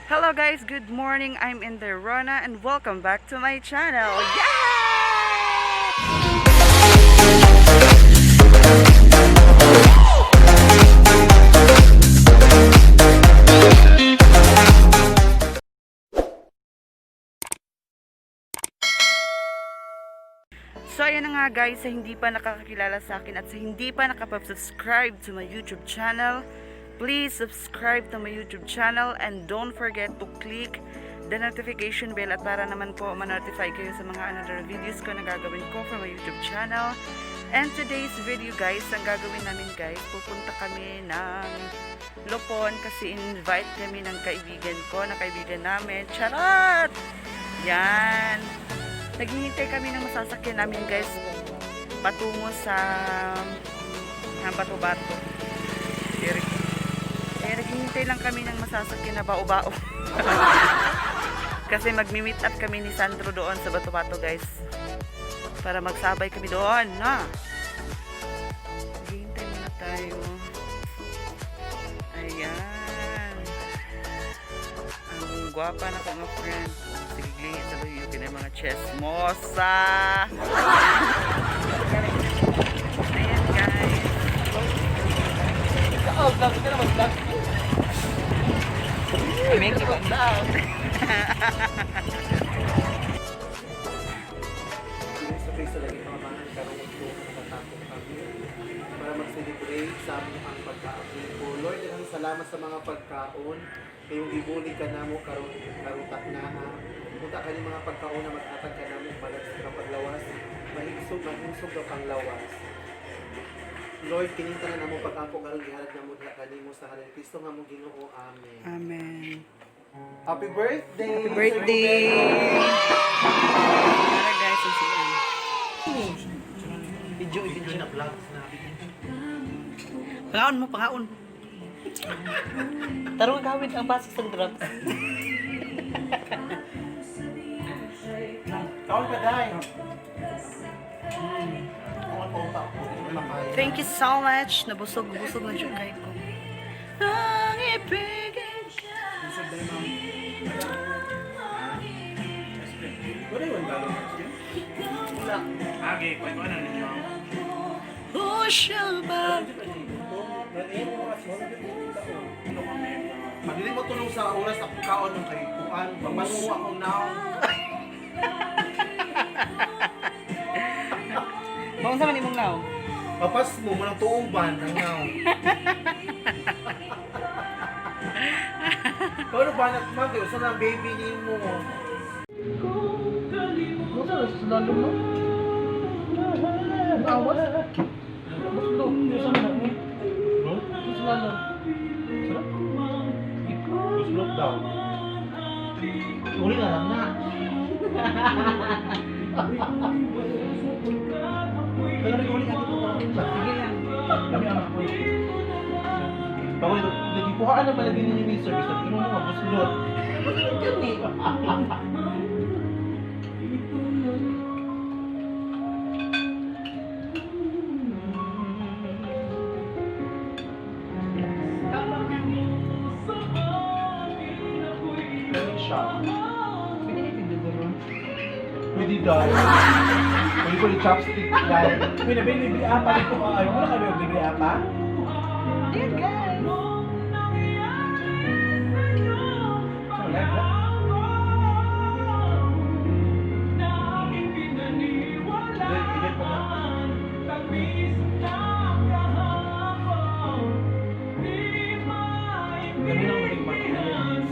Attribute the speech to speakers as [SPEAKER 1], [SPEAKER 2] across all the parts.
[SPEAKER 1] Hello guys, good morning. I'm in the Rona and welcome back to my channel. Yeah! So ayan na nga guys, sa hindi pa nakakakilala sa akin at sa hindi pa nakapag-subscribe to my YouTube channel, please subscribe to my YouTube channel and don't forget to click the notification bell at para naman po ma-notify kayo sa mga another videos ko na gagawin ko from my YouTube channel. And today's video guys, ang gagawin namin guys, pupunta kami ng Lopon kasi invite kami ng kaibigan ko, na kaibigan namin. Charot! Yan! Naghihintay kami ng masasakyan namin guys patungo sa Bato-Bato. Kaya naghihintay lang kami ng masasakyan na bao-bao. Kasi magmi-meet up kami ni Sandro doon sa Bato-Bato guys. Para magsabay kami doon, na. Naghihintay muna tayo. Ayan. Ang gwapa na ko mga friend. Sige, sabi yung kinay mga chismosa. Ayan guys.
[SPEAKER 2] Oh, dapat ka naman vlog. Make it down.
[SPEAKER 3] Sa lagi pamahalan karong ito nakatapos kami para mag-celebrate sa among pagkaon po. Lord, ang salamat sa mga pagkaon. Kayong gibuli ka na mo karong taknaha. Punta ka mga pagkaon na mag-atag ka na mo para sa paglawas. Mahigsog ka pang lawas. Lord, kininta na mo pag-ampo karong gihalad na mo kanimo sa halal Kristo nga mo Ginoo. Amen.
[SPEAKER 1] Amen.
[SPEAKER 3] Happy birthday!
[SPEAKER 1] Happy birthday! Tara guys, ang siyan.
[SPEAKER 3] Video na vlog na.
[SPEAKER 1] Pangaon mo, pangaon.
[SPEAKER 2] Tarong gawin ang basis ng drugs.
[SPEAKER 3] Kaon pa dai.
[SPEAKER 1] Thank you so much. Nabusog na siya kahit ko. Ang ibigin ka.
[SPEAKER 3] Agi, kwento na ninyo.
[SPEAKER 1] Oh, siya ba?
[SPEAKER 3] Madili mo tulong sa oras na kaon ng kay kuan. Pagmasok mo akong now.
[SPEAKER 1] Maunsa man imong now?
[SPEAKER 3] Papas mo mo ng tuong ban ng now. Pero ba na magi usa na baby ni mo.
[SPEAKER 2] Ano sa lalo mo? Awas? Gusto. Gusto na ni. Gusto lalo.
[SPEAKER 3] Gusto daw. Uli na lang na. Kaya rin uli natin ito. Sige yan. Kami anak ko. Bago ito, nagipuhaan na palagi ninyo ni service. Sabi mo mga buslot. Buslot yun eh. Pwede daw. Pwede ko i-chopstick dahil. Pwede ba yung libre apa dito ka? Ayaw mo na kami yung libre apa?
[SPEAKER 1] Dear guys.
[SPEAKER 3] So, live ba? Edit pa na. Dami lang ulit makinig.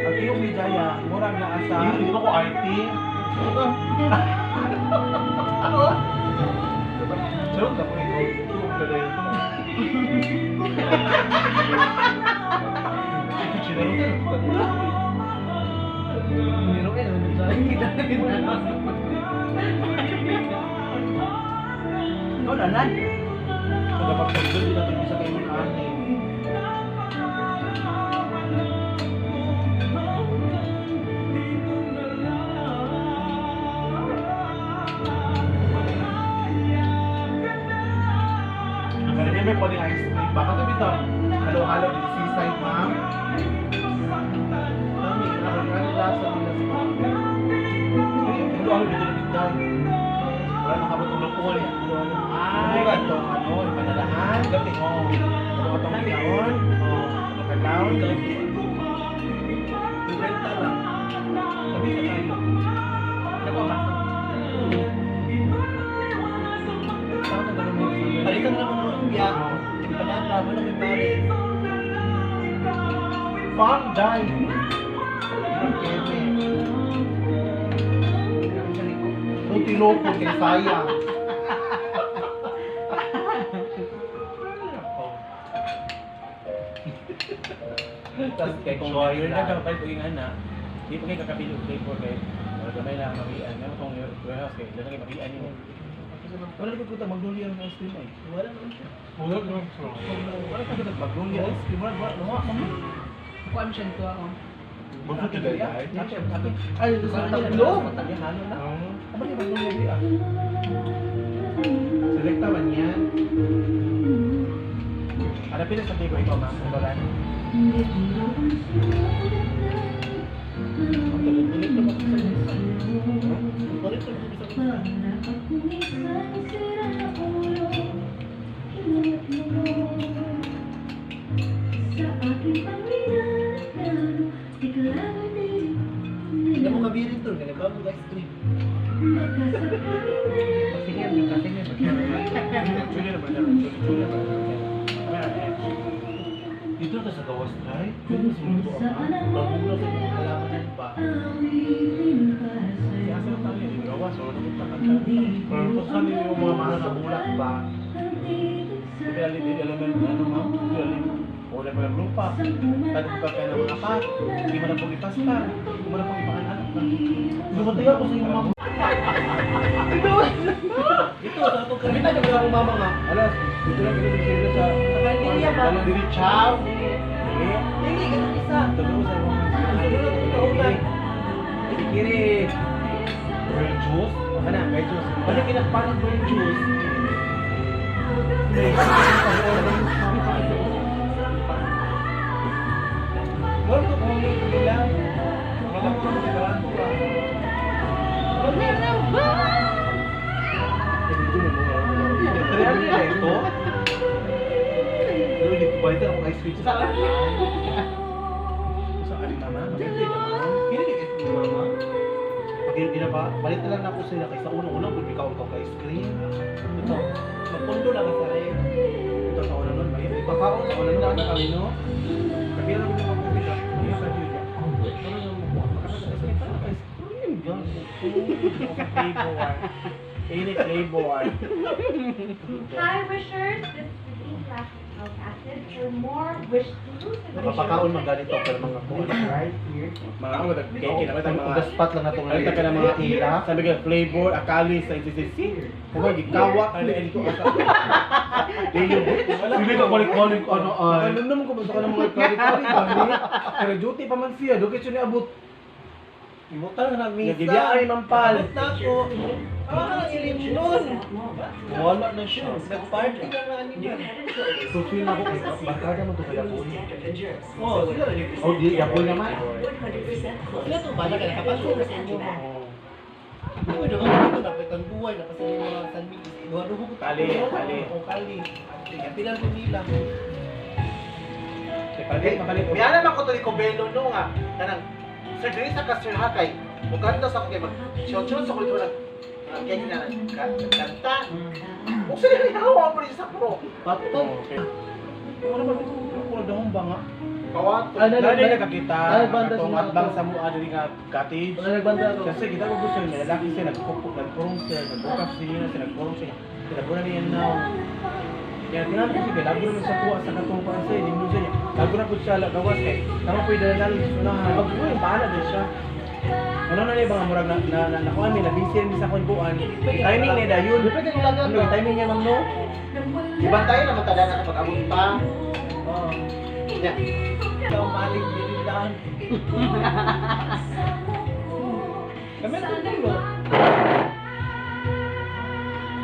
[SPEAKER 3] Ang iyong Mijaya, murang na asa. Hindi ko IT. Sarap na po ito. Tulog ka dahil ito. Ito sinaro ka.
[SPEAKER 2] Niro eh, ano sa kita.
[SPEAKER 3] Ikaw na nan. Kung dapat pag-doon, hindi natin isa kayo ng ani. Ang galing may pwedeng ice cream. Baka ito bitaw. Halo-halo dito seaside, ma'am. Dami, ano lasa nila sa mga. Halo-halo dito na bitaw. Wala nakabot ng pol. Ay, ito, ano, ipanalahan. Gati, oh. Ano itong kaon? Oh, ano kalaon? Ibenta lang. Sabi ka tayo. Balikan lang mo ng biyak. Ipanaan lang mo ng may pare. Farm die. Ang keme. Puti loko kay sayang.
[SPEAKER 2] Tapos kay kung yun na kapal ko yung anak, di pa kayo kakapilo flavor kay wala gamay lang makian. Ngayon kung warehouse kay dala kayo makian yun. Wala ko kuta magduli ang ice cream ay. Wala naman siya. Wala ko kuta magduli ang ice cream. Wala kami.
[SPEAKER 4] Ako am siya nito ako.
[SPEAKER 2] Bukan ka gaya.
[SPEAKER 3] Ay, sa tatlo.
[SPEAKER 2] Ano na? Ano yung magduli ah?
[SPEAKER 3] Selekta man yan.
[SPEAKER 2] Ada pila sa flavor ikaw ma'am? Wala na. Ulit naman sa isa. Ulit naman sa isa.
[SPEAKER 3] Hindi mo kabirin to. Ganito ang ice cream.
[SPEAKER 2] Kasi nga, chuli naman lang. Chuli naman.
[SPEAKER 3] Dito ka sa gawas ay. Dito sa mundo ang bagong sa mga kalaman pa.
[SPEAKER 2] Si asa na tayo yung gawa. So, nakita.
[SPEAKER 3] Pero kung saan yung mga mahal na bulak ba?
[SPEAKER 2] Hindi alam ano ma'am. Wala pa ng lupa. Tadip pa kayo ng mga pat. Hindi mo na pong ipasta. Hindi mo na pong ipakanan.
[SPEAKER 3] Dumatay ako sa iyong mga...
[SPEAKER 2] Ito, sa itong
[SPEAKER 3] Kami tayo ng mama nga.
[SPEAKER 2] Alas, dito lang pinag-sila sa...
[SPEAKER 4] Kaldilya ba?
[SPEAKER 3] Dalang diri chow.
[SPEAKER 4] Dili, ganun isa.
[SPEAKER 2] Tagano sa mga... Kiri.
[SPEAKER 3] Orange juice.
[SPEAKER 2] Baka na, may juice.
[SPEAKER 3] Ano kinakpanan mo yung juice?
[SPEAKER 2] Wala ko kung nila. Wala ko kung nila.
[SPEAKER 3] Kaya nila ito. Pero hindi ko ba ito ang ice cream sa akin?
[SPEAKER 2] Sa aling mama.
[SPEAKER 3] Hindi ito mama. Pag ginaba, balik na lang ako sila kaysa unang-unang kung ikaw ka ice cream. Ito, magpundo lang ka rin.
[SPEAKER 2] Ito sa una nun, may
[SPEAKER 3] Ipakaon sa unang lang kami, no?
[SPEAKER 2] Kabila ko yung mga bisa. Yung sa Julia. Ano yung flavor. Any flavor.
[SPEAKER 5] Hi, wishers. This is the Dean Class of Acid. For more wish to lose the
[SPEAKER 3] Mapakaon man ganito pero mga kuha right here.
[SPEAKER 2] Mga ako, cake na ba ito?
[SPEAKER 3] Ang gaspat lang na itong
[SPEAKER 2] Alita ka ng mga
[SPEAKER 3] tira.
[SPEAKER 2] sabi ka, flavor, akali, sa ICCC. Kung ba, gikawa, ano ko asa.
[SPEAKER 3] Hindi ka balik-balik ano ay.
[SPEAKER 2] Ano naman ko, basta ka ng mga kari-kari kami. Pero duty pa man siya, doon kasi niya abot.
[SPEAKER 3] Imutan na misa.
[SPEAKER 2] Nagibiyaan yung mampal.
[SPEAKER 3] Abot na ako. Ah, ilim nun. Wala na siya. Nag-party na nga niya. So, feel ako kay barkada mo ito kaya po. Oh, siguro. Oh, di ako naman. Sila ito ba? Nakapasok na sa inyo mo. Uy, ito napitang buhay na kasi yung mga sanmig. Duha-duho ko.
[SPEAKER 2] Kali, kali.
[SPEAKER 3] O, kali. Pilan ko nila.
[SPEAKER 2] Palit, mapalit.
[SPEAKER 3] May naman ko ito ni Cobelo no nga. Kanang, Sir, dili sa Kasir Hakay. Mukanta sa ako kayo mag-shot-shot sa kulit ko lang. Kaya kanta. Kung sila rin hawa mo rin sa pro. Patong.
[SPEAKER 2] Ano ba ito? Puro dahong ba nga?
[SPEAKER 3] Kawato.
[SPEAKER 2] Dali nakakita.
[SPEAKER 3] banda
[SPEAKER 2] Atong
[SPEAKER 3] sa
[SPEAKER 2] atbang sa mua diri nga cottage.
[SPEAKER 3] Nagbanda ako.
[SPEAKER 2] Kasi kita ko gusto niya, lalaki siya, nagpurong siya, nagbukas siya, nagpurong siya. Tinagura niya yan now. Kaya tinanong ko siya, labo naman sa kuha sa katong pa siya, hindi mo siya niya. Labo na po siya, gawas kay, tama po yung dalalan, sunahan. Pag-uwi, pahala din siya. Ano na niya mga murag na nakuha niya, nabisi rin sa konbuan. Timing niya dahil yun.
[SPEAKER 3] Depende kung lang
[SPEAKER 2] Ano yung timing niya, ma'am, no?
[SPEAKER 3] Ibang tayo naman tada na kapag abot pa.
[SPEAKER 2] Oo.
[SPEAKER 3] Yeah.
[SPEAKER 2] Ikaw maling dinilaan. Kami na tayo.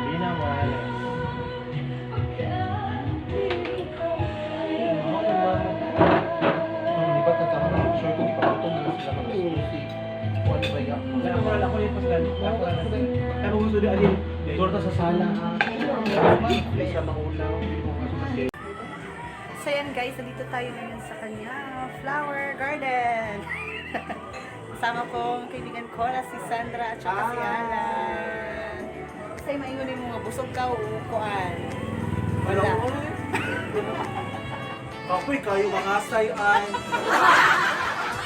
[SPEAKER 2] Pinawales. gusto di alin. Torta sa sala. Sa maulaw.
[SPEAKER 1] So yan guys, nandito tayo ngayon sa kanya flower garden. Kasama ko ang kaibigan ko na si Sandra at saka si Alan. Kasi maingunin mo nga, busog ka o kuan.
[SPEAKER 3] Wala.
[SPEAKER 1] Wala.
[SPEAKER 3] Kapoy kayo mga asay ay.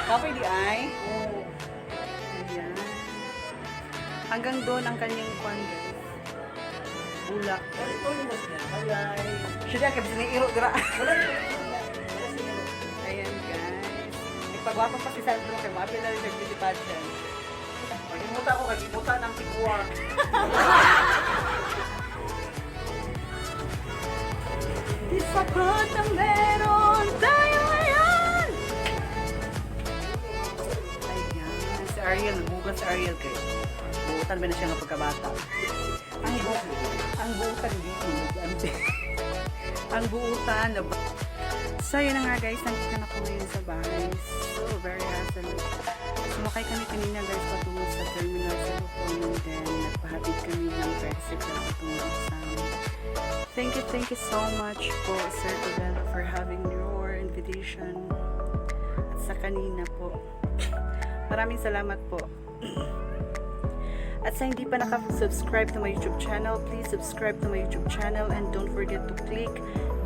[SPEAKER 1] Kapoy di ay? Ayan. Hanggang doon ang kanyang kuan guys. Bulak. Siya ka bisa ni iro dira. Ayan guys. Nagpagwapo pa si Sandro kay maapil na rin sa beauty pageant.
[SPEAKER 3] Kalimutan ko, kalimutan ng tikuan.
[SPEAKER 1] Di sagot ang meron tayo ngayon! Ayan. Si Ariel, nagugat si Ariel kay. Buutan ba na siya ng pagkabata? Ang buutan dito. Ang buutan. So, yun na nga guys. Nandito na ako ngayon sa bahay. So, very hassle. Sumakay kami kanina guys patungo sa terminal sa Lupon. And then, nagpahatid kami ng tricycle patungo sa amin. Thank you so much po, Sir Tobelo, for having your invitation. At sa kanina po. Maraming salamat po. At sa hindi pa naka-subscribe to my YouTube channel, please subscribe to my YouTube channel and don't forget to click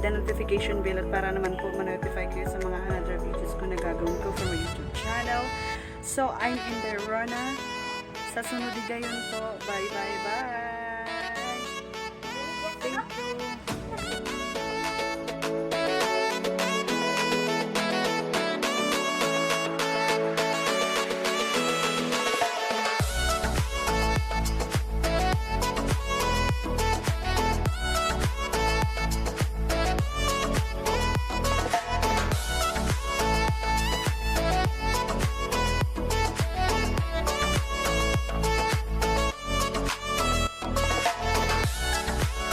[SPEAKER 1] the notification bell at para naman po ma-notify kayo sa mga another videos ko na gagawin ko from my YouTube channel. So, I'm in the Rona. Sa sunod gayon po. Bye.